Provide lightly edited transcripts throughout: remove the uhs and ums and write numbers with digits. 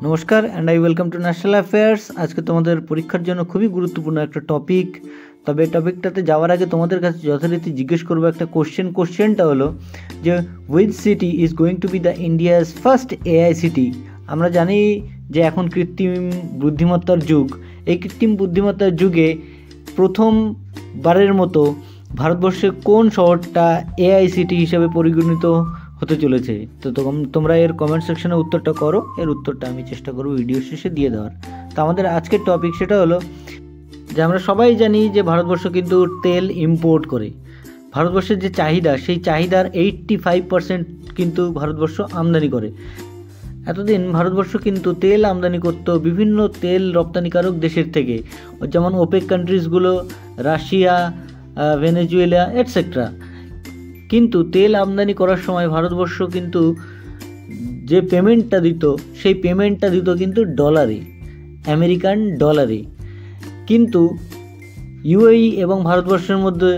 নমস্কার and I welcome to national affairs. আজকে তোমাদের পরীক্ষার জন্য খুবই গুরুত্বপূর্ণ একটা টপিক। তবে টপিকটাতে যাওয়ার আগে তোমাদের কাছে যথারীতি জিজ্ঞেস করবো একটা কোশ্চেনটা হলো যে which city is going to B the India's first AI city. আমরা জানি যে এখন কৃত্রিম বুদ্ধিমত্তার যুগ। এই কৃত্রিম বুদ্ধিমত্তার যুগে প্রথমবারের মতো ভারতবর্ষে কোন শহরটা এআই সিটি হিসাবে পরিগণিত হতে চলেছে। তো তোমরা এর কমেন্ট সেকশনে উত্তরটা করো, এর উত্তরটা আমি চেষ্টা করবো ভিডিও শেষে দিয়ে দেওয়ার। তো আমাদের আজকের টপিক সেটা হলো যে আমরা সবাই জানি যে ভারতবর্ষ কিন্তু তেল ইম্পোর্ট করে। ভারতবর্ষের যে চাহিদা, সেই চাহিদার 85% কিন্তু ভারতবর্ষ আমদানি করে। এতদিন ভারতবর্ষ কিন্তু তেল আমদানি করতো বিভিন্ন তেল রপ্তানিকারক দেশের থেকে, যেমন ওপেক কান্ট্রিজগুলো, রাশিয়া, ভেনেজুয়েলা এটসেট্রা। কিন্তু তেল আমদানি করার সময় ভারতবর্ষ কিন্তু যে পেমেন্টটা দিত, সেই পেমেন্টটা দিত কিন্তু ডলারে, আমেরিকান ডলারে। কিন্তু ইউএই এবং ভারতবর্ষের মধ্যে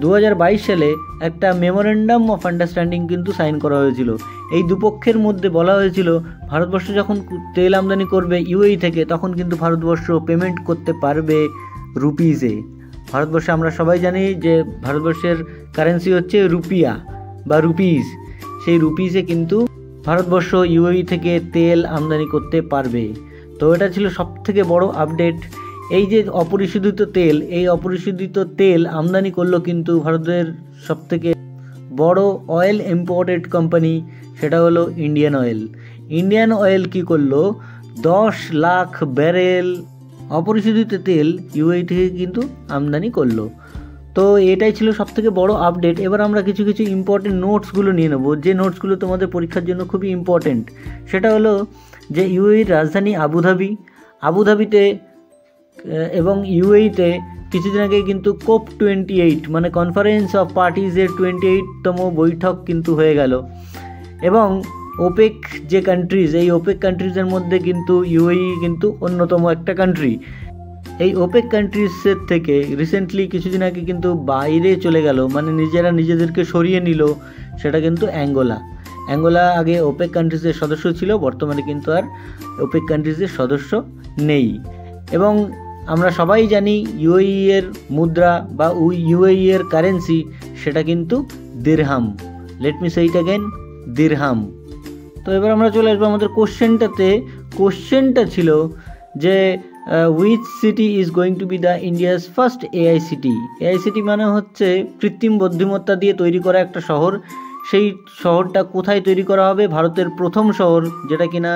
2022 সালে একটা মেমোরেন্ডাম অফ আন্ডারস্ট্যান্ডিং কিন্তু সাইন করা হয়েছিল। এই দুপক্ষের মধ্যে বলা হয়েছিল ভারতবর্ষ যখন তেল আমদানি করবে ইউএই থেকে, তখন কিন্তু ভারতবর্ষ পেমেন্ট করতে পারবে রুপিজে। ভারতবর্ষে আমরা সবাই জানি যে ভারতবর্ষের কারেন্সি হচ্ছে রুপিয়া বা রুপিজ। সেই রুপিজে কিন্তু ভারতবর্ষ ইউএই থেকে তেল আমদানি করতে পারবে। তো এটা ছিল সবথেকে বড় আপডেট। এই যে অপরিশোধিত তেল, এই অপরিশোধিত তেল আমদানি করলো কিন্তু ভারতের সবথেকে বড় অয়েল ইম্পোর্টেড কোম্পানি, সেটা হলো ইন্ডিয়ান অয়েল। ইন্ডিয়ান অয়েল কি করলো, 10 লাখ ব্যারেল অপরিশোধিত তেল ইউএই থেকে কিন্তু আমদানি করলো। তো এটাই ছিল সবথেকে বড় আপডেট। এবার আমরা কিছু ইম্পর্টেন্ট নোটসগুলো নিয়ে নেব, যে নোটসগুলো তোমাদের পরীক্ষার জন্য খুবই ইম্পর্টেন্ট। সেটা হলো যে ইউএইর রাজধানী আবুধাবিতে এবং ইউএইতে কিছুদিন আগে কিন্তু COP28 মানে কনফারেন্স অফ পার্টিজের 28তম বৈঠক কিন্তু হয়ে গেল। এবং ওপেক যে কান্ট্রিজ, এই ওপেক কান্ট্রিজের মধ্যে কিন্তু ইউএই কিন্তু অন্যতম একটা কান্ট্রি। এই ওপেক কান্ট্রিজের থেকে রিসেন্টলি কিছুদিন আগে কিন্তু বাইরে চলে গেল, মানে নিজেরা নিজেদেরকে সরিয়ে নিল, সেটা কিন্তু অ্যাঙ্গোলা আগে ওপেক কান্ট্রিজের সদস্য ছিল, বর্তমানে কিন্তু আর ওপেক কান্ট্রিজের সদস্য নেই। এবং আমরা সবাই জানি ইউএই এর মুদ্রা বা ইউএই এর কারেন্সি সেটা কিন্তু dirham. Let me say it again, dirham. তো এবার আমরা চলে আসবো আমাদের কোশ্চেনটা ছিল যে which city is going to be the India's first AI city? AI city মানে হচ্ছে কৃত্রিম বুদ্ধিমত্তা দিয়ে তৈরি করা একটা শহর। সেই শহরটা কোথায় তৈরি করা হবে? ভারতের প্রথম শহর যেটা কিনা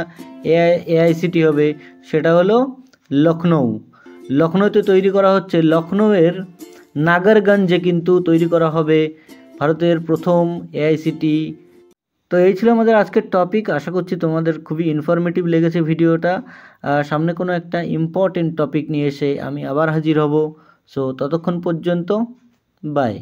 AI সিটি হবে, সেটা হলো লখনৌতে তৈরি করা হচ্ছে। লখনৌয়ের নাগরগঞ্জে কিন্তু তৈরি করা হবে ভারতের প্রথম AI সিটি। তো এই ছিল আমাদের আজকের টপিক। আশা করছি তোমাদের খুবই ইনফরমেটিভ লেগেছে ভিডিওটা। সামনে কোনো একটা ইম্পর্টেন্ট টপিক নিয়ে এসে আমি আবার হাজির হব। সো ততক্ষণ পর্যন্ত বাই।